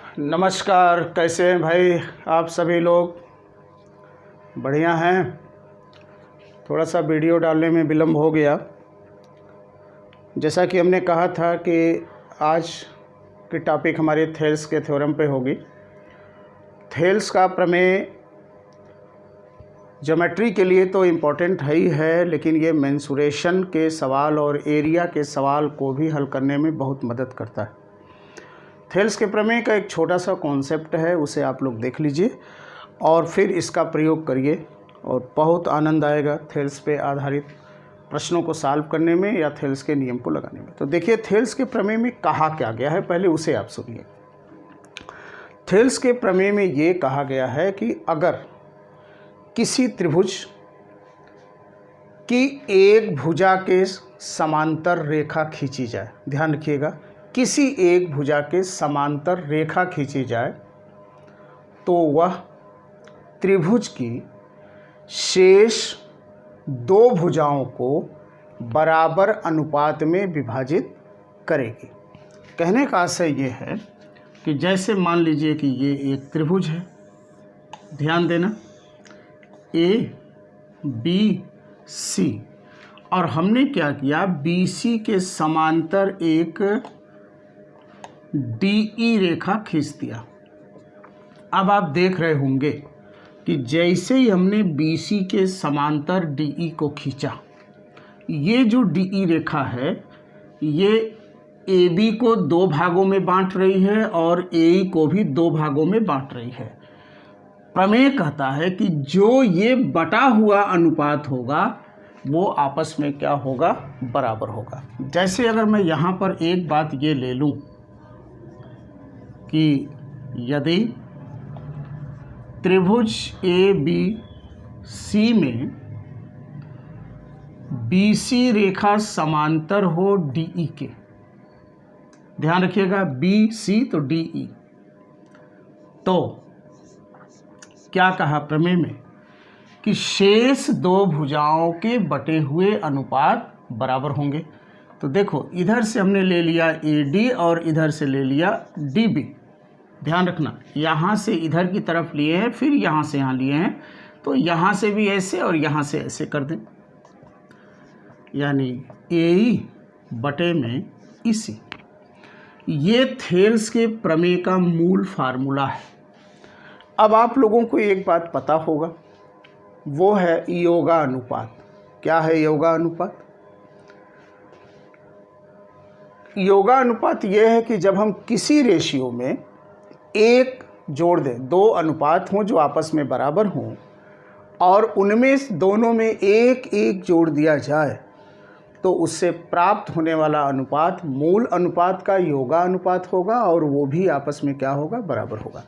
नमस्कार, कैसे हैं भाई आप सभी लोग? बढ़िया हैं। थोड़ा सा वीडियो डालने में विलम्ब हो गया। जैसा कि हमने कहा था कि आज की टॉपिक हमारे थेल्स के थ्योरम पे होगी। थेल्स का प्रमेय ज्योमेट्री के लिए तो इम्पोर्टेंट है ही है, लेकिन ये मेंसुरेशन के सवाल और एरिया के सवाल को भी हल करने में बहुत मदद करता है। थेल्स के प्रमेय का एक छोटा सा कॉन्सेप्ट है, उसे आप लोग देख लीजिए और फिर इसका प्रयोग करिए और बहुत आनंद आएगा थेल्स पे आधारित प्रश्नों को सॉल्व करने में या थेल्स के नियम को लगाने में। तो देखिए, थेल्स के प्रमेय में कहा क्या गया है, पहले उसे आप सुनिए। थेल्स के प्रमेय में ये कहा गया है कि अगर किसी त्रिभुज की एक भुजा के समांतर रेखा खींची जाए, ध्यान रखिएगा, किसी एक भुजा के समांतर रेखा खींची जाए तो वह त्रिभुज की शेष दो भुजाओं को बराबर अनुपात में विभाजित करेगी। कहने का आशय ये है कि जैसे मान लीजिए कि ये एक त्रिभुज है, ध्यान देना, ए बी सी, और हमने क्या किया, बी सी के समांतर एक डी रेखा खींच दिया। अब आप देख रहे होंगे कि जैसे ही हमने बी सी के समांतर डी को खींचा, ये जो डी रेखा है ये ए बी को दो भागों में बांट रही है और ए को भी दो भागों में बांट रही है। प्रमेय कहता है कि जो ये बटा हुआ अनुपात होगा वो आपस में क्या होगा, बराबर होगा। जैसे अगर मैं यहाँ पर एक बात ये ले लूँ कि यदि त्रिभुज ए बी सी में बी सी रेखा समांतर हो डी के, ध्यान रखिएगा, बी सी तो डी, तो क्या कहा प्रमेय में कि शेष दो भुजाओं के बटे हुए अनुपात बराबर होंगे। तो देखो, इधर से हमने ले लिया ए डी और इधर से ले लिया डी बी। ध्यान रखना, यहाँ से इधर की तरफ लिए हैं, फिर यहाँ से यहाँ लिए हैं, तो यहाँ से भी ऐसे और यहाँ से ऐसे कर दें, यानी ए बटे में इसी। ये थेल्स के प्रमेय का मूल फार्मूला है। अब आप लोगों को एक बात पता होगा, वो है योगा अनुपात। क्या है योगा अनुपात? योगा अनुपात यह है कि जब हम किसी रेशियो में एक जोड़ दें, दो अनुपात हों जो आपस में बराबर हों और उनमें दोनों में एक एक जोड़ दिया जाए, तो उससे प्राप्त होने वाला अनुपात मूल अनुपात का योगा अनुपात होगा और वो भी आपस में क्या होगा, बराबर होगा।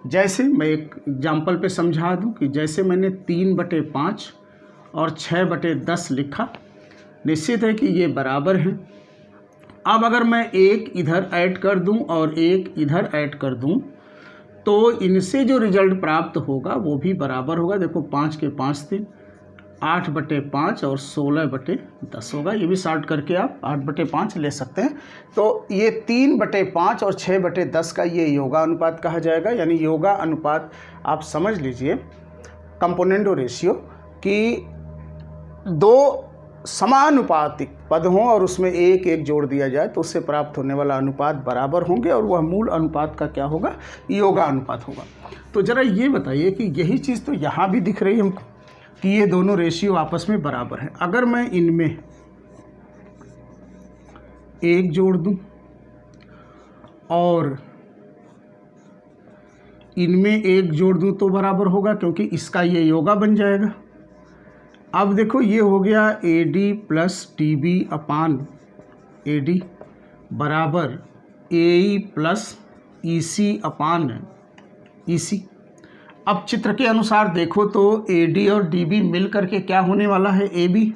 जैसे मैं एक एग्जाम्पल पे समझा दूं कि जैसे मैंने 3/5 और 6/10 लिखा, निश्चित है कि ये बराबर हैं। अब अगर मैं एक इधर ऐड कर दूं और एक इधर ऐड कर दूं तो इनसे जो रिजल्ट प्राप्त होगा वो भी बराबर होगा। देखो, 5 के 5 दिन 8/5 और 16/10 होगा। ये भी सॉल्व करके आप 8/5 ले सकते हैं। तो ये 3/5 और 6/10 का ये योगा अनुपात कहा जाएगा। यानी योगा अनुपात आप समझ लीजिए कंपोनेंट रेशियो कि दो समानुपातिक पद हों और उसमें एक एक जोड़ दिया जाए तो उससे प्राप्त होने वाला अनुपात बराबर होंगे और वह मूल अनुपात का क्या होगा, योगा अनुपात होगा। तो ज़रा ये बताइए कि यही चीज़ तो यहाँ भी दिख रही है हमको कि ये दोनों रेशियो आपस में बराबर हैं। अगर मैं इनमें एक जोड़ दूं और इनमें एक जोड़ दूं तो बराबर होगा, क्योंकि इसका ये योगा बन जाएगा। अब देखो, ये हो गया A D plus D B upon A D बराबर ए ई प्लस ई सी अपान ई सी। अब चित्र के अनुसार देखो तो ए डी और डी बी मिल करके क्या होने वाला है, ए बी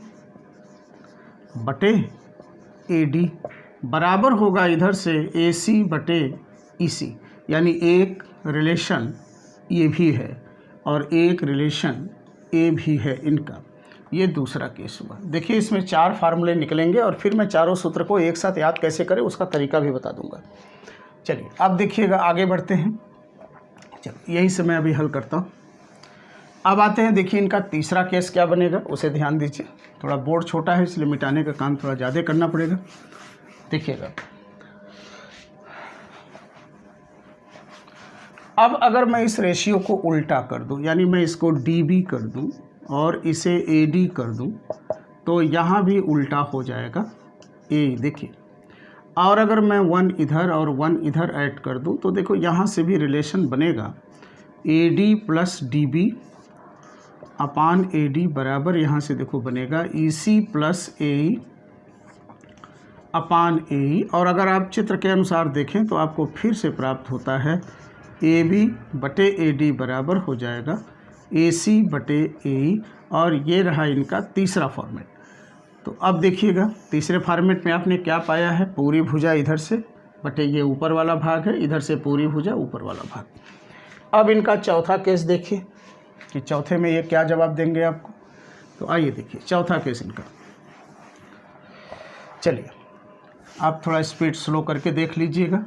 बटे ए डी बराबर होगा इधर से ए सी बटे ई सी। यानी एक रिलेशन ये भी है और एक रिलेशन ए भी है इनका। ये दूसरा केस हुआ। देखिए, इसमें 4 फार्मूले निकलेंगे और फिर मैं चारों सूत्र को एक साथ याद कैसे करें उसका तरीका भी बता दूंगा। चलिए अब देखिएगा, आगे बढ़ते हैं। चलो यही से मैं अभी हल करता हूँ। अब आते हैं, देखिए इनका तीसरा केस क्या बनेगा, उसे ध्यान दीजिए। थोड़ा बोर्ड छोटा है इसलिए मिटाने का काम थोड़ा ज़्यादा करना पड़ेगा। देखिएगा, अब अगर मैं इस रेशियो को उल्टा कर दूं, यानी मैं इसको DB कर दूं और इसे AD कर दूं, तो यहाँ भी उल्टा हो जाएगा A। देखिए, और अगर मैं 1 इधर और 1 इधर ऐड कर दूं तो देखो यहाँ से भी रिलेशन बनेगा AD प्लस DB अपान AD बराबर, यहाँ से देखो बनेगा EC प्लस AE अपान AE। और अगर आप चित्र के अनुसार देखें तो आपको फिर से प्राप्त होता है AB बटे AD बराबर हो जाएगा AC बटे AE। और ये रहा इनका तीसरा फॉर्मेट। तो अब देखिएगा, तीसरे फॉर्मेट में आपने क्या पाया है, पूरी भुजा इधर से बटे ये ऊपर वाला भाग है, इधर से पूरी भुजा ऊपर वाला भाग। अब इनका चौथा केस देखिए कि चौथे में ये क्या जवाब देंगे आपको। तो आइए देखिए चौथा केस इनका। चलिए आप थोड़ा स्पीड स्लो करके देख लीजिएगा।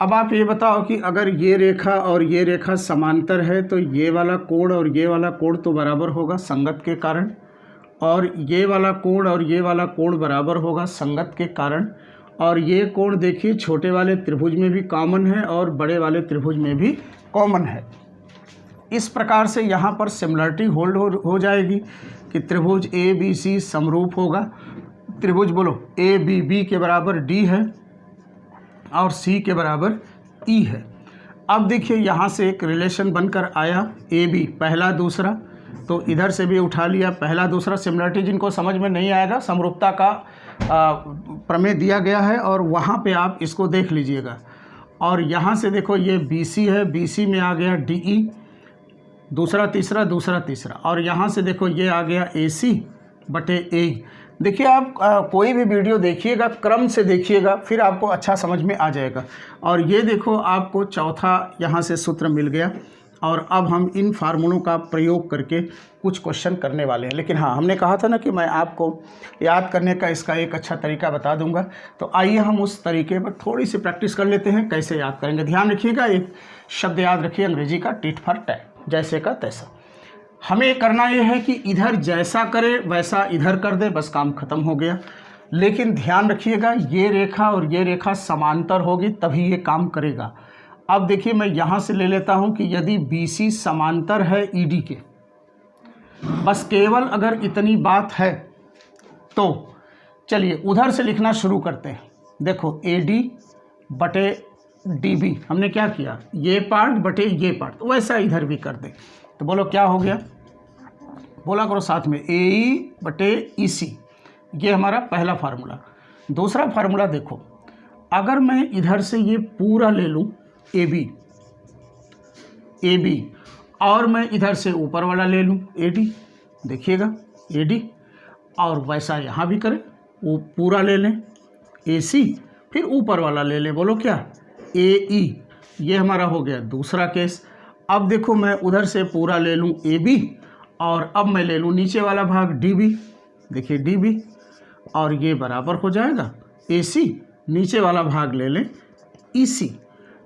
अब आप ये बताओ कि अगर ये रेखा और ये रेखा समांतर है तो ये वाला कोण और ये वाला कोण तो बराबर होगा संगत के कारण, और ये वाला कोण और ये वाला कोण बराबर होगा संगत के कारण। और ये कोण देखिए छोटे वाले त्रिभुज में भी कॉमन है और बड़े वाले त्रिभुज में भी कॉमन है। इस प्रकार से यहाँ पर सिमिलरिटी होल्ड हो जाएगी कि त्रिभुज ABC समरूप होगा। त्रिभुज बोलो ABB के बराबर D है और C के बराबर E है। अब देखिए यहाँ से एक रिलेशन बनकर आया AB पहला दूसरा, तो इधर से भी उठा लिया पहला दूसरा। सिमिलरिटी जिनको समझ में नहीं आएगा, समरूपता का प्रमेय दिया गया है और वहाँ पे आप इसको देख लीजिएगा। और यहाँ से देखो ये BC है, BC में आ गया DE, दूसरा तीसरा दूसरा तीसरा। और यहाँ से देखो ये आ गया AC बटे AE। देखिए आप कोई भी वीडियो देखिएगा, क्रम से देखिएगा, फिर आपको अच्छा समझ में आ जाएगा। और ये देखो आपको चौथा यहाँ से सूत्र मिल गया। और अब हम इन फार्मूलों का प्रयोग करके कुछ क्वेश्चन करने वाले हैं। लेकिन हाँ, हमने कहा था ना कि मैं आपको याद करने का इसका एक अच्छा तरीका बता दूंगा। तो आइए हम उस तरीके पर थोड़ी सी प्रैक्टिस कर लेते हैं, कैसे याद करेंगे। ध्यान रखिएगा, एक शब्द याद रखिए अंग्रेजी का, टिट फॉर टैट, जैसे का तैसा। हमें करना यह है कि इधर जैसा करे वैसा इधर कर दे, बस काम खत्म हो गया। लेकिन ध्यान रखिएगा ये रेखा और ये रेखा समांतर होगी तभी ये काम करेगा। अब देखिए मैं यहाँ से ले लेता हूँ कि यदि BC समांतर है ED के, बस केवल अगर इतनी बात है तो चलिए उधर से लिखना शुरू करते हैं। देखो AD बटे DB हमने क्या किया, ये पार्ट बटे ये पार्ट, तो वैसा इधर भी कर दें। तो बोलो क्या हो गया, बोला करो साथ में, AE बटे EC, ये हमारा पहला फार्मूला। दूसरा फार्मूला देखो, अगर मैं इधर से ये पूरा ले लूँ AB और मैं इधर से ऊपर वाला ले लूँ AD, देखिएगा AD, और वैसा यहाँ भी करें, वो पूरा ले लें AC, फिर ऊपर वाला ले लें, बोलो क्या AE, ये हमारा हो गया दूसरा केस। अब देखो मैं उधर से पूरा ले लूँ AB और अब मैं ले लूँ नीचे वाला भाग DB, देखिए DB, और ये बराबर हो जाएगा AC, नीचे वाला भाग ले लें EC,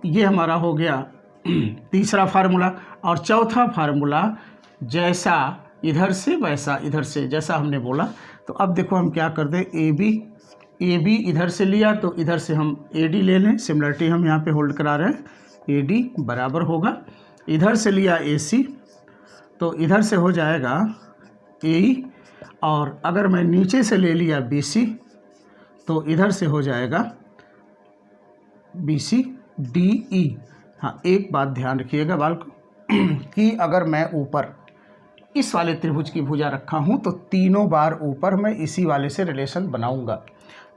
ये हमारा हो गया तीसरा फार्मूला। और चौथा फार्मूला, जैसा इधर से वैसा इधर से, जैसा हमने बोला। तो अब देखो हम क्या कर दें, AB इधर से लिया तो इधर से हम AD ले लें, सिमिलरिटी हम यहाँ पे होल्ड करा रहे हैं। AD बराबर होगा, इधर से लिया AC तो इधर से हो जाएगा AE, और अगर मैं नीचे से ले लिया BC तो इधर से हो जाएगा BC DE। हाँ, एक बात ध्यान रखिएगा बालक कि अगर मैं ऊपर इस वाले त्रिभुज की भुजा रखा हूँ तो तीनों बार ऊपर मैं इसी वाले से रिलेशन बनाऊंगा,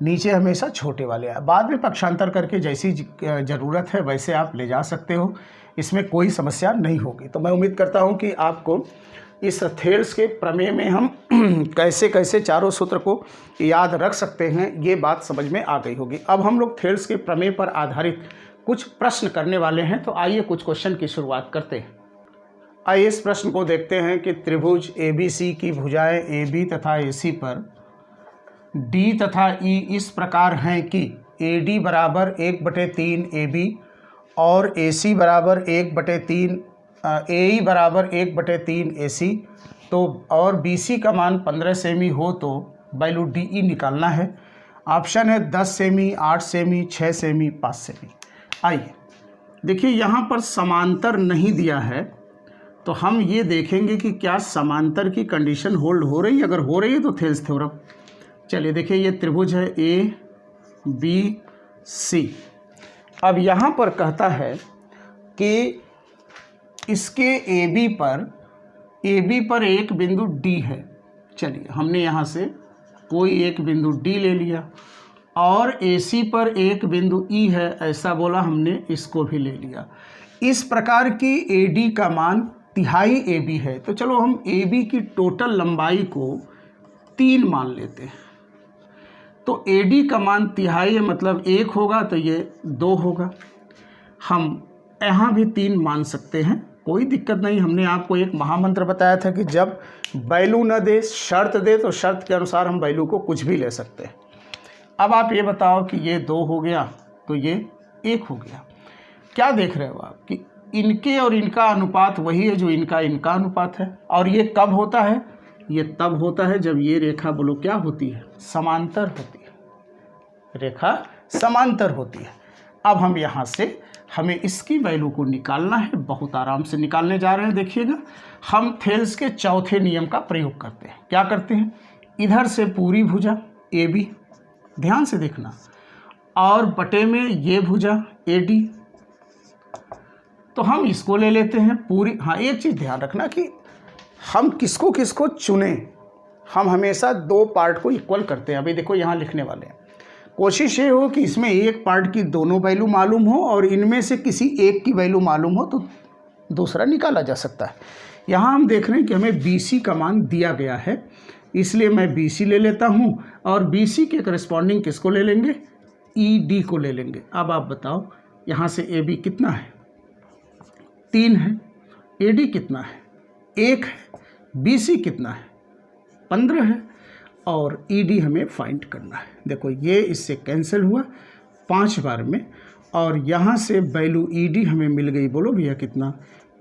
नीचे हमेशा छोटे वाले आए। बाद में पक्षांतर करके जैसी ज़रूरत है वैसे आप ले जा सकते हो, इसमें कोई समस्या नहीं होगी। तो मैं उम्मीद करता हूँ कि आपको इस थेल्स के प्रमेय में हम कैसे कैसे चारों सूत्र को याद रख सकते हैं ये बात समझ में आ गई होगी। अब हम लोग थेल्स के प्रमेय पर आधारित कुछ प्रश्न करने वाले हैं। तो आइए कुछ क्वेश्चन की शुरुआत करते हैं। आइए इस प्रश्न को देखते हैं कि त्रिभुज ABC की भुजाएं AB तथा AC पर D तथा E इस प्रकार हैं कि AD बराबर 1/3 AB और AC बराबर 1/3 AE बराबर 1/3 AC, तो और BC का मान 15 सेमी हो तो वैल्यू DE निकालना है। ऑप्शन है 10 सेमी, 8 सेमी, 6 सेमी, 5 सेमी। आइए देखिए, यहाँ पर समांतर नहीं दिया है तो हम ये देखेंगे कि क्या समांतर की कंडीशन होल्ड हो रही है। अगर हो रही है तो थेल्स थ्योरम। चलिए देखिए, ये त्रिभुज है ABC। अब यहाँ पर कहता है कि इसके AB पर एक बिंदु D है। चलिए हमने यहाँ से कोई एक बिंदु D ले लिया और AC पर एक बिंदु E है, ऐसा बोला हमने, इसको भी ले लिया। इस प्रकार की AD का मान तिहाई AB है, तो चलो हम AB की टोटल लंबाई को 3 मान लेते हैं। तो AD का मान तिहाई है, मतलब 1 होगा तो ये 2 होगा। हम यहाँ भी 3 मान सकते हैं, कोई दिक्कत नहीं। हमने आपको एक महामंत्र बताया था कि जब वैल्यू न दे, शर्त दे, तो शर्त के अनुसार हम वैल्यू को कुछ भी ले सकते हैं। अब आप ये बताओ कि ये 2 हो गया तो ये 1 हो गया। क्या देख रहे हो आप कि इनके और इनका अनुपात वही है जो इनका अनुपात है। और ये कब होता है? ये तब होता है जब ये रेखा बोलो क्या होती है? समांतर होती है। रेखा समांतर होती है। अब हम यहाँ से हमें इसकी वैल्यू को निकालना है, बहुत आराम से निकालने जा रहे हैं। देखिएगा, हम थेल्स के चौथे नियम का प्रयोग करते हैं। क्या करते हैं? इधर से पूरी भुजा AB, ध्यान से देखना, और बटे में ये भुजा AD, तो हम इसको ले लेते हैं पूरी। हाँ, एक चीज़ ध्यान रखना कि हम किसको किसको चुने, हम हमेशा 2 पार्ट को इक्वल करते हैं। अभी देखो यहाँ लिखने वाले हैं, कोशिश ये हो कि इसमें एक पार्ट की दोनों वैल्यू मालूम हो और इनमें से किसी एक की वैल्यू मालूम हो तो दूसरा निकाला जा सकता है। यहाँ हम देख रहे हैं कि हमें BC का मान दिया गया है, इसलिए मैं BC ले लेता हूँ और BC के करस्पॉन्डिंग किसको ले लेंगे? ED को ले लेंगे। अब आप बताओ यहाँ से AB कितना है? 3 है। AD कितना है? 1 है। BC कितना है? 15 है। और ED हमें फाइंड करना है। देखो ये इससे कैंसिल हुआ 5 बार में, और यहाँ से वैल्यू ED हमें मिल गई, बोलो भैया कितना?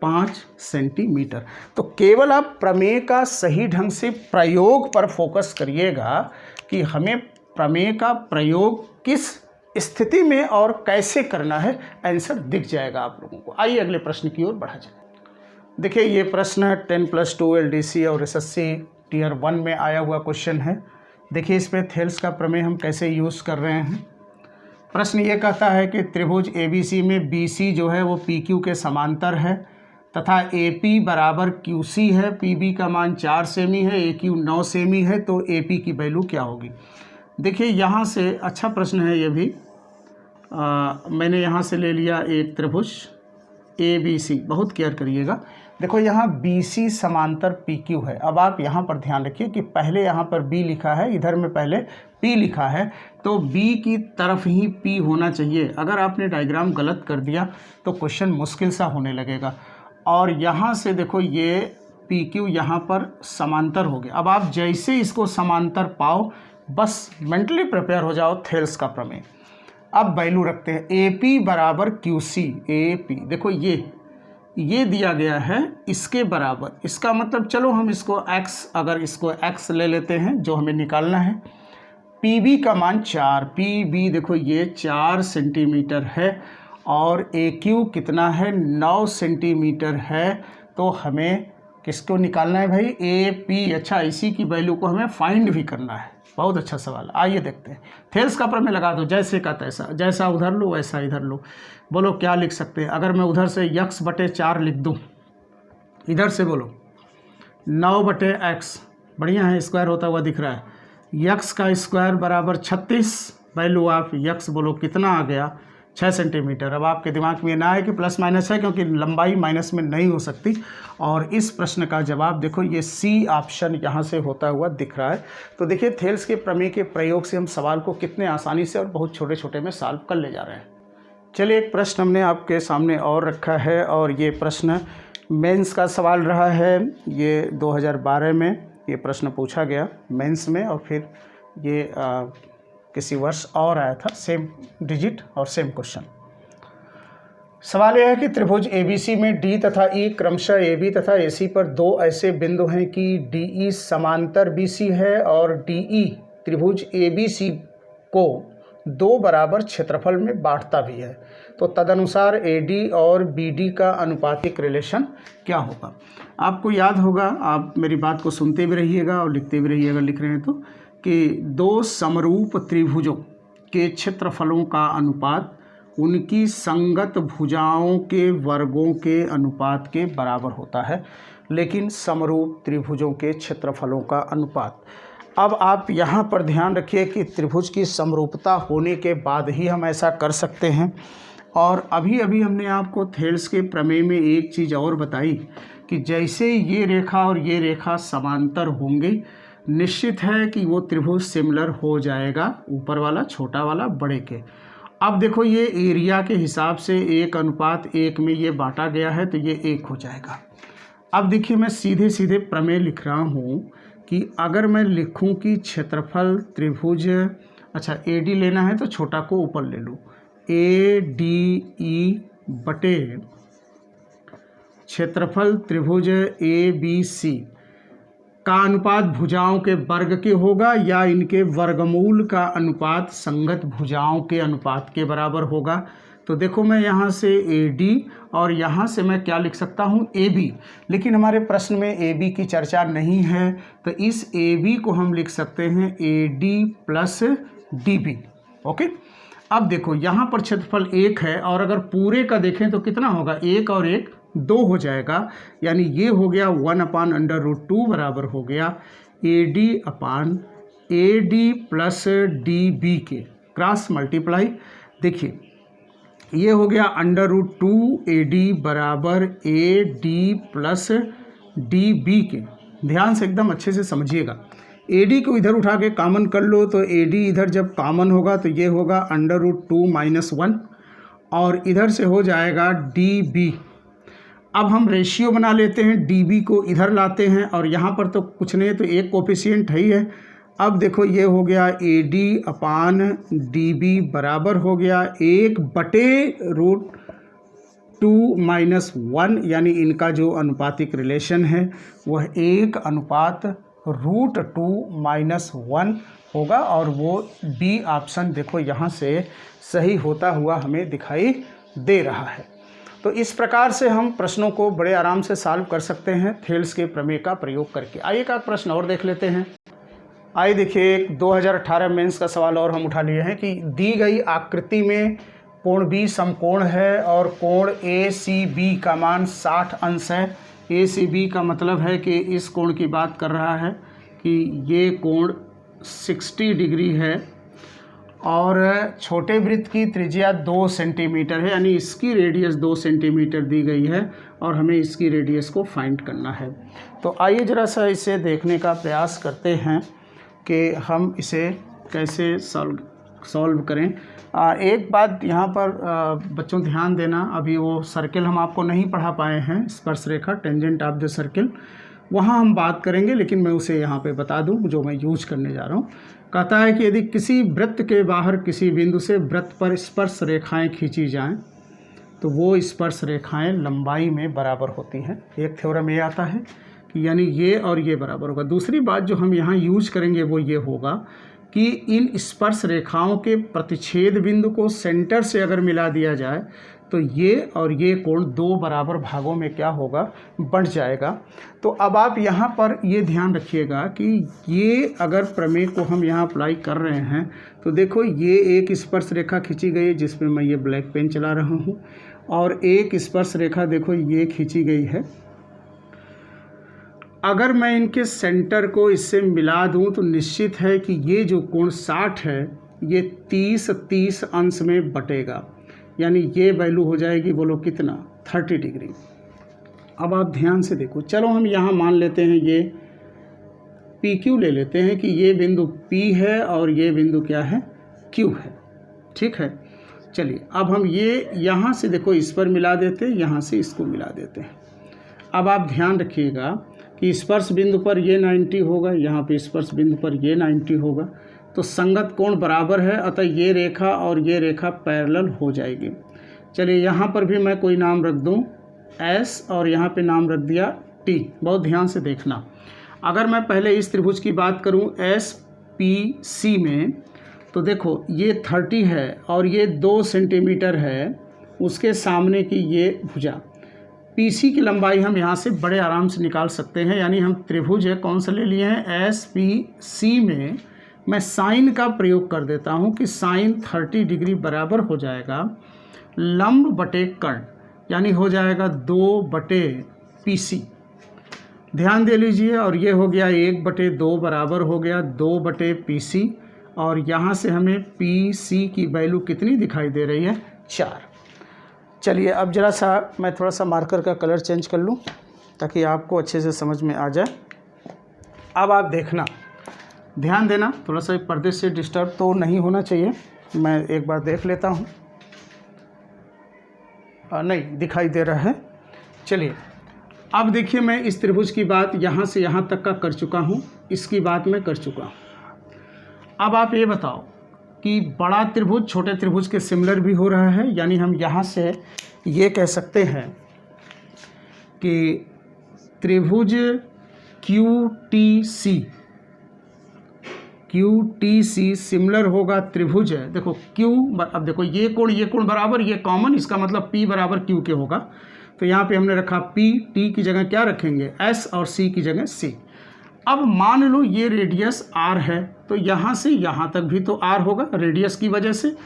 5 सेंटीमीटर। तो केवल आप प्रमेय का सही ढंग से प्रयोग पर फोकस करिएगा कि हमें प्रमेय का प्रयोग किस स्थिति में और कैसे करना है, आंसर दिख जाएगा आप लोगों को। आइए अगले प्रश्न की ओर बढ़ा जाए। देखिए, ये प्रश्न 10+2 LDC और SSC टियर 1 में आया हुआ क्वेश्चन है। देखिए इस पे थेल्स का प्रमेय हम कैसे यूज़ कर रहे हैं। प्रश्न ये कहता है कि त्रिभुज ABC में BC जो है वो PQ के समांतर है तथा AP बराबर QC है। PB का मान 4 सेमी है, AQ 9 सेमी है, तो AP की वैल्यू क्या होगी? देखिए यहाँ से अच्छा प्रश्न है ये भी। मैंने यहाँ से ले लिया एक त्रिभुज ABC, बहुत केयर करिएगा। देखो यहाँ BC समांतर PQ है। अब आप यहाँ पर ध्यान रखिए कि पहले यहाँ पर B लिखा है, इधर में पहले P लिखा है, तो B की तरफ ही P होना चाहिए। अगर आपने डायग्राम गलत कर दिया तो क्वेश्चन मुश्किल सा होने लगेगा। और यहाँ से देखो ये PQ यहाँ पर समांतर हो गया। अब आप जैसे इसको समांतर पाओ, बस मेंटली प्रिपेयर हो जाओ थेल्स का प्रमेय। अब वैल्यू रखते हैं AP बराबर QC। AP देखो ये दिया गया है इसके बराबर, इसका मतलब चलो हम इसको x, अगर इसको x ले लेते हैं जो हमें निकालना है। PB का मान 4, PB देखो ये 4 सेंटीमीटर है और AQ कितना है? 9 सेंटीमीटर है। तो हमें किसको निकालना है भाई? AP। अच्छा, इसी की वैल्यू को हमें फाइंड भी करना है। बहुत अच्छा सवाल। आइए देखते हैं। थेल्स का प्रमेय लगा दो, जैसे का तैसा, जैसा उधर लो वैसा इधर लो। बोलो क्या लिख सकते हैं? अगर मैं उधर से x/4 लिख दूं, इधर से बोलो 9/x, बढ़िया है, स्क्वायर होता हुआ दिख रहा है। x का स्क्वायर बराबर 36, वैल्यू आप x बोलो कितना आ गया? 6 सेंटीमीटर। अब आपके दिमाग में ना आए कि प्लस माइनस है, क्योंकि लंबाई माइनस में नहीं हो सकती। और इस प्रश्न का जवाब देखो ये C ऑप्शन यहाँ से होता हुआ दिख रहा है। तो देखिए थेल्स के प्रमेय के प्रयोग से हम सवाल को कितने आसानी से और बहुत छोटे छोटे में सॉल्व कर ले जा रहे हैं। चलिए एक प्रश्न हमने आपके सामने और रखा है, और ये प्रश्न मेंस का सवाल रहा है। ये 2012 में ये प्रश्न पूछा गया मेंस में, और फिर ये किसी वर्ष और आया था, सेम डिजिट और सेम क्वेश्चन। सवाल यह है कि त्रिभुज ABC में D तथा E क्रमशः AB तथा AC पर दो ऐसे बिंदु हैं कि DE समांतर BC है और DE त्रिभुज ABC को दो बराबर क्षेत्रफल में बांटता भी है, तो तदनुसार AD और BD का अनुपातिक रिलेशन क्या होगा। आपको याद होगा, आप मेरी बात को सुनते भी रहिएगा और लिखते भी रहिएगा, लिख रहे हैं तो, कि दो समरूप त्रिभुजों के क्षेत्रफलों का अनुपात उनकी संगत भुजाओं के वर्गों के अनुपात के बराबर होता है, लेकिन समरूप त्रिभुजों के क्षेत्रफलों का अनुपात। अब आप यहाँ पर ध्यान रखिए कि त्रिभुज की समरूपता होने के बाद ही हम ऐसा कर सकते हैं। और अभी अभी हमने आपको थेल्स के प्रमेय में एक चीज़ और बताई कि जैसे ये रेखा और ये रेखा समांतर होंगे, निश्चित है कि वो त्रिभुज सिमिलर हो जाएगा, ऊपर वाला छोटा वाला बड़े के। अब देखो, ये एरिया के हिसाब से 1:1 में ये बांटा गया है, तो ये 1 हो जाएगा। अब देखिए, मैं सीधे सीधे प्रमेय लिख रहा हूँ कि अगर मैं लिखूँ कि क्षेत्रफल त्रिभुज, अच्छा AD लेना है तो छोटा को ऊपर ले लूँ, ADE बटे क्षेत्रफल त्रिभुज ABC का अनुपात भुजाओं के वर्ग के होगा या इनके वर्गमूल का अनुपात संगत भुजाओं के अनुपात के बराबर होगा। तो देखो, मैं यहाँ से AD और यहाँ से मैं क्या लिख सकता हूँ, AB, लेकिन हमारे प्रश्न में AB की चर्चा नहीं है, तो इस AB को हम लिख सकते हैं AD प्लस DB। ओके, अब देखो यहाँ पर क्षेत्रफल 1 है और अगर पूरे का देखें तो कितना होगा, 1 और 1 2 हो जाएगा, यानी ये हो गया 1/√2 बराबर हो गया AD प्लस DB के क्रॉस मल्टीप्लाई। देखिए, ये हो गया √2 AD बराबर AD प्लस DB के। ध्यान से एकदम अच्छे से समझिएगा, AD को इधर उठा के कॉमन कर लो, तो AD इधर जब कॉमन होगा तो ये होगा √2 - 1 और इधर से हो जाएगा DB। अब हम रेशियो बना लेते हैं, DB को इधर लाते हैं और यहाँ पर तो कुछ नहीं है, तो एक कोफिशिएंट है ही है। अब देखो, ये हो गया AD/DB बराबर हो गया 1/√2 - 1, यानी इनका जो अनुपातिक रिलेशन है वह 1/√2 - 1 होगा और वो B ऑप्शन देखो यहाँ से सही होता हुआ हमें दिखाई दे रहा है। तो इस प्रकार से हम प्रश्नों को बड़े आराम से सॉल्व कर सकते हैं थेल्स के प्रमेय का प्रयोग करके। आइए का प्रश्न और देख लेते हैं। आइए देखिए, 2018 मेंस का सवाल और हम उठा लिए हैं कि दी गई आकृति में कोण B समकोण है और कोण ACB का मान 60 अंश है। ACB का मतलब है कि इस कोण की बात कर रहा है कि ये कोण 60 डिग्री है और छोटे वृत्त की त्रिज्या 2 सेंटीमीटर है, यानी इसकी रेडियस 2 सेंटीमीटर दी गई है और हमें इसकी रेडियस को फाइंड करना है। तो आइए ज़रा सा इसे देखने का प्रयास करते हैं कि हम इसे कैसे सॉल्व करें। एक बात यहाँ पर बच्चों ध्यान देना, अभी वो सर्किल हम आपको नहीं पढ़ा पाए हैं, स्पर्श रेखा टेंजेंट ऑफ द सर्किल, वहाँ हम बात करेंगे, लेकिन मैं उसे यहाँ पे बता दूँ जो मैं यूज करने जा रहा हूँ। कहता है कि यदि किसी वृत्त के बाहर किसी बिंदु से वृत्त पर स्पर्श रेखाएं खींची जाएं तो वो स्पर्श रेखाएं लंबाई में बराबर होती हैं। एक थ्योरम ये आता है कि यानी ये और ये बराबर होगा। दूसरी बात जो हम यहाँ यूज करेंगे वो ये होगा कि इन स्पर्श रेखाओं के प्रतिच्छेद बिंदु को सेंटर से अगर मिला दिया जाए तो ये और ये कोण 2 बराबर भागों में क्या होगा, बढ़ जाएगा। तो अब आप यहाँ पर ये ध्यान रखिएगा कि ये अगर प्रमेय को हम यहाँ अप्लाई कर रहे हैं तो देखो, ये एक स्पर्श रेखा खींची गई है जिसमें मैं ये ब्लैक पेन चला रहा हूँ और एक स्पर्श रेखा देखो ये खींची गई है। अगर मैं इनके सेंटर को इससे मिला दूं तो निश्चित है कि ये जो कोण 60 है ये 30 अंश में बटेगा, यानी ये वैल्यू हो जाएगी, बोलो कितना, 30 डिग्री। अब आप ध्यान से देखो, चलो हम यहाँ मान लेते हैं ये PQ ले लेते हैं कि ये बिंदु P है और ये बिंदु क्या है, Q है। ठीक है, चलिए अब हम ये यहाँ से देखो इस पर मिला देते हैं, यहाँ से इसको मिला देते हैं। अब आप ध्यान रखिएगा कि स्पर्श बिंदु पर ये 90 होगा, यहाँ पे स्पर्श बिंदु पर ये 90 होगा, तो संगत कोण बराबर है, अतः ये रेखा और ये रेखा पैरेलल हो जाएगी। चलिए यहाँ पर भी मैं कोई नाम रख दूँ S और यहाँ पे नाम रख दिया T। बहुत ध्यान से देखना, अगर मैं पहले इस त्रिभुज की बात करूँ SPC में, तो देखो ये 30 है और ये 2 सेंटीमीटर है, उसके सामने की ये भुजा PC की लंबाई हम यहाँ से बड़े आराम से निकाल सकते हैं। यानी हम त्रिभुज है कौन सा ले लिए हैं SPC में मैं साइन का प्रयोग कर देता हूँ कि साइन 30 डिग्री बराबर हो जाएगा लंब बटे कर्ण, यानी हो जाएगा 2/PC। ध्यान दे लीजिए, और ये हो गया 1/2 बराबर हो गया 2/PC, और यहाँ से हमें PC की वैल्यू कितनी दिखाई दे रही है 4। चलिए अब ज़रा सा मैं थोड़ा सा मार्कर का कलर चेंज कर लूँ ताकि आपको अच्छे से समझ में आ जाए। अब आप देखना, ध्यान देना, थोड़ा सा पर्दे से डिस्टर्ब तो नहीं होना चाहिए। मैं एक बार देख लेता हूँ, नहीं दिखाई दे रहा है। चलिए अब देखिए, मैं इस त्रिभुज की बात यहाँ से यहाँ तक का कर चुका हूँ, इसकी बात मैं कर चुका हूँ। अब आप ये बताओ कि बड़ा त्रिभुज छोटे त्रिभुज के सिमिलर भी हो रहा है, यानी हम यहाँ से ये कह सकते हैं कि त्रिभुज QTC सिमिलर होगा त्रिभुज है। देखो Q, अब देखो ये कोण बराबर, ये कॉमन, इसका मतलब P बराबर Q के होगा। तो यहाँ पे हमने रखा P, T की जगह क्या रखेंगे S, और C की जगह C। अब मान लो ये रेडियस R है, तो यहाँ से यहाँ तक भी तो R होगा रेडियस की वजह से,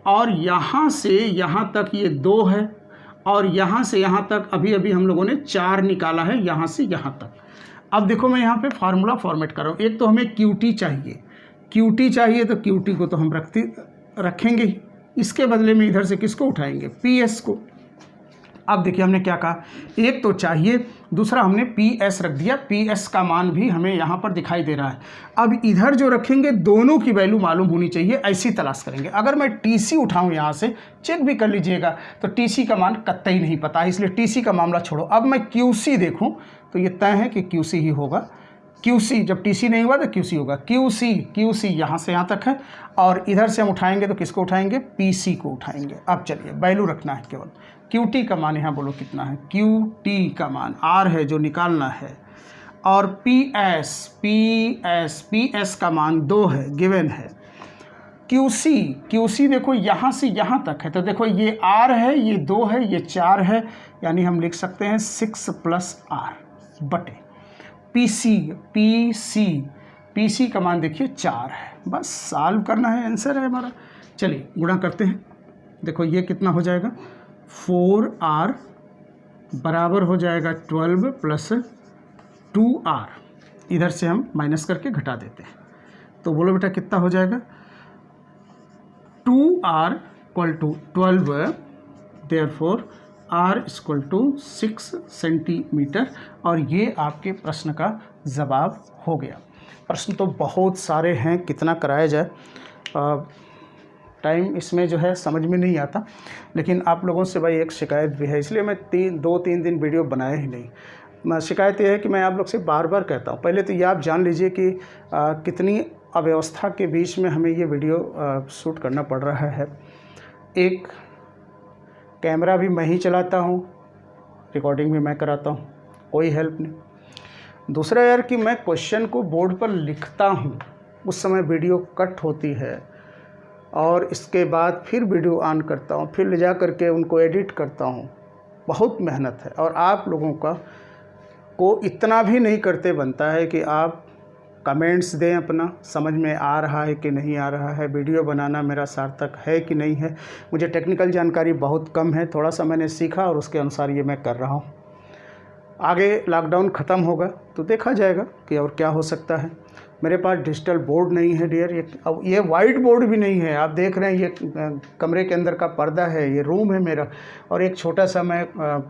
और यहाँ से यहाँ तक ये 2 है, और यहाँ से यहाँ तक अभी हम लोगों ने 4 निकाला है, यहाँ से यहाँ तक। अब देखो मैं यहाँ पे फार्मूला फॉर्मेट कर रहा हूँ। एक तो हमें QT चाहिए, तो QT को तो हम रखेंगे ही, इसके बदले में इधर से किसको उठाएंगे PS को। अब देखिए हमने क्या कहा, एक तो चाहिए, दूसरा हमने PS रख दिया, PS का मान भी हमें यहाँ पर दिखाई दे रहा है। अब इधर जो रखेंगे दोनों की वैल्यू मालूम होनी चाहिए, ऐसी तलाश करेंगे। अगर मैं TC उठाऊँ यहाँ से, चेक भी कर लीजिएगा, तो TC का मान कतई नहीं पता है, इसलिए TC का मामला छोड़ो। अब मैं QC देखूँ तो ये तय है कि QC ही होगा। QC जब TC नहीं हुआ तो QC होगा। QC यहाँ से यहाँ तक है, और इधर से हम उठाएंगे तो किसको उठाएंगे, PC को उठाएंगे। अब चलिए वैल्यू रखना है केवल। QT का मान यहाँ बोलो कितना है, QT का मान R है जो निकालना है, और PS का मान 2 है, गिवन है। QC देखो यहाँ से यहाँ तक है, तो देखो ये R है, ये 2 है, ये 4 है, यानी हम लिख सकते हैं 6 + R बटे PC का मान देखिए 4 है। बस सॉल्व करना है, आंसर है हमारा। चलिए गुणा करते हैं। देखो ये कितना हो जाएगा, 4R बराबर हो जाएगा 12 + 2R। इधर से हम माइनस करके घटा देते हैं, तो बोलो बेटा कितना हो जाएगा, 2R = 12, देयरफॉर R = 6 सेंटीमीटर। और ये आपके प्रश्न का जवाब हो गया। प्रश्न तो बहुत सारे हैं, कितना कराया जाए, टाइम इसमें जो है समझ में नहीं आता। लेकिन आप लोगों से भाई एक शिकायत भी है, इसलिए मैं 2-3 दिन वीडियो बनाया ही नहीं। शिकायत ये है कि मैं आप लोग से बार बार कहता हूँ, पहले तो ये आप जान लीजिए कि कितनी अव्यवस्था के बीच में हमें ये वीडियो शूट करना पड़ रहा है। एक कैमरा भी मैं ही चलाता हूँ, रिकॉर्डिंग भी मैं कराता हूँ, कोई हेल्प नहीं। दूसरा यार कि मैं क्वेश्चन को बोर्ड पर लिखता हूँ, उस समय वीडियो कट होती है, और इसके बाद फिर वीडियो ऑन करता हूँ, फिर ले जा करके उनको एडिट करता हूँ। बहुत मेहनत है, और आप लोगों को इतना भी नहीं करते बनता है कि आप कमेंट्स दें अपना, समझ में आ रहा है कि नहीं आ रहा है, वीडियो बनाना मेरा सार्थक है कि नहीं है। मुझे टेक्निकल जानकारी बहुत कम है, थोड़ा सा मैंने सीखा और उसके अनुसार ये मैं कर रहा हूँ। आगे लॉकडाउन ख़त्म होगा तो देखा जाएगा कि और क्या हो सकता है। मेरे पास डिजिटल बोर्ड नहीं है डियर, अब ये वाइट बोर्ड भी नहीं है। आप देख रहे हैं ये कमरे के अंदर का पर्दा है, ये रूम है मेरा, और एक छोटा सा मैं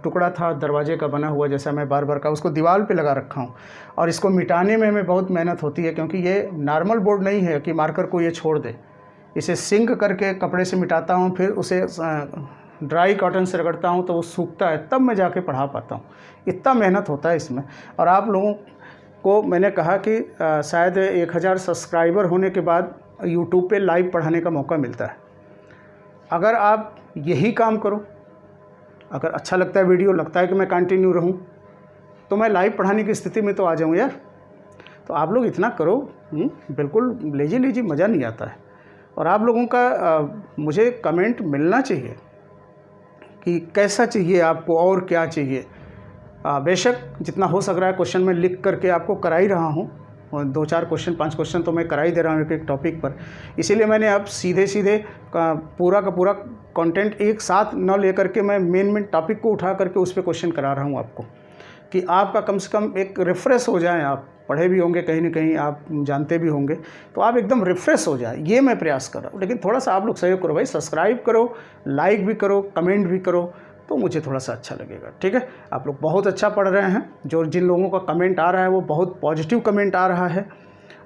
टुकड़ा था दरवाजे का बना हुआ, जैसा मैं बार का उसको दीवार पे लगा रखा हूँ। और इसको मिटाने में हमें बहुत मेहनत होती है, क्योंकि ये नॉर्मल बोर्ड नहीं है कि मार्कर को ये छोड़ दे। इसे सिंक करके कपड़े से मिटाता हूँ, फिर उसे ड्राई कॉटन से रगड़ता हूँ तो वो सूखता है, तब मैं जाके पढ़ा पाता हूँ। इतना मेहनत होता है इसमें। और आप लोगों को मैंने कहा कि शायद 1000 सब्सक्राइबर होने के बाद यूट्यूब पे लाइव पढ़ाने का मौका मिलता है। अगर आप यही काम करो, अगर अच्छा लगता है वीडियो, लगता है कि मैं कंटिन्यू रहूं, तो मैं लाइव पढ़ाने की स्थिति में तो आ जाऊं यार। तो आप लोग इतना करो, बिल्कुल लेजी मज़ा नहीं आता है। और आप लोगों का मुझे कमेंट मिलना चाहिए कि कैसा चाहिए आपको और क्या चाहिए। बेशक जितना हो सक रहा है क्वेश्चन में लिख करके आपको करा ही रहा हूँ, और 2-4 क्वेश्चन 5 क्वेश्चन तो मैं करा ही दे रहा हूँ एक टॉपिक पर। इसीलिए मैंने अब सीधे पूरा का पूरा कंटेंट एक साथ न लेकर के मैं मेन टॉपिक को उठा करके उस पर क्वेश्चन करा रहा हूँ आपको, कि आपका कम से कम एक रिफ़्रेश हो जाए। आप पढ़े भी होंगे कहीं ना कहीं, आप जानते भी होंगे, तो आप एकदम रिफ़्रेश हो जाए, ये मैं प्रयास कर रहा हूँ। लेकिन थोड़ा सा आप लोग सहयोग करो भाई, सब्सक्राइब करो, लाइक भी करो, कमेंट भी करो, तो मुझे थोड़ा सा अच्छा लगेगा। ठीक है, आप लोग बहुत अच्छा पढ़ रहे हैं। जिन लोगों का कमेंट आ रहा है वो बहुत पॉजिटिव कमेंट आ रहा है,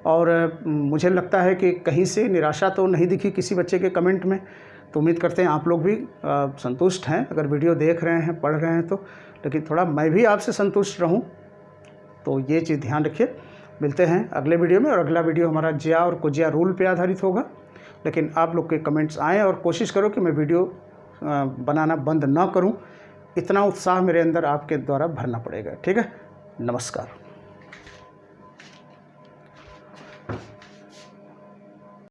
और मुझे लगता है कि कहीं से निराशा तो नहीं दिखी किसी बच्चे के कमेंट में। तो उम्मीद करते हैं आप लोग भी संतुष्ट हैं, अगर वीडियो देख रहे हैं, पढ़ रहे हैं तो। लेकिन थोड़ा मैं भी आपसे संतुष्ट रहूं, तो ये चीज़ ध्यान रखिए। मिलते हैं अगले वीडियो में, और अगला वीडियो हमारा ज्या और कुजिया रूल पे आधारित होगा। लेकिन आप लोग के कमेंट्स आएँ और कोशिश करो कि मैं वीडियो बनाना बंद ना करूं। इतना उत्साह मेरे अंदर आपके द्वारा भरना पड़ेगा। ठीक है, नमस्कार।